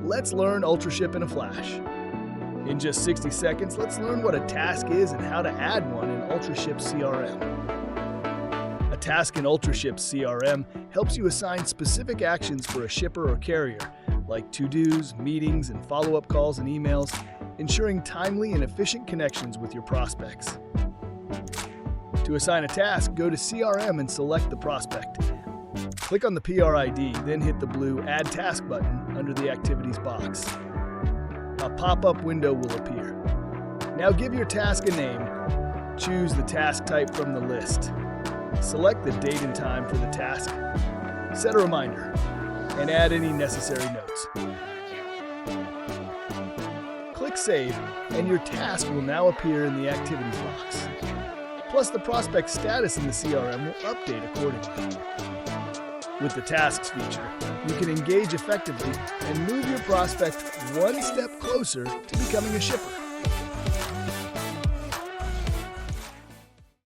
Let's learn UltraShip in a flash. In just 60 seconds, let's learn what a task is and how to add one in UltraShip CRM. A task in UltraShip CRM helps you assign specific actions for a shipper or carrier, like to-dos, meetings, and follow-up calls and emails, ensuring timely and efficient connections with your prospects. To assign a task, go to CRM and select the prospect. Click on the PRID, then hit the blue Add Task button under the Activities box. A pop-up window will appear. Now give your task a name. Choose the task type from the list. Select the date and time for the task. Set a reminder, and add any necessary notes. Click Save, and your task will now appear in the Activities box. Plus, the prospect status in the CRM will update accordingly. With the Tasks feature, you can engage effectively and move your prospect one step closer to becoming a shipper.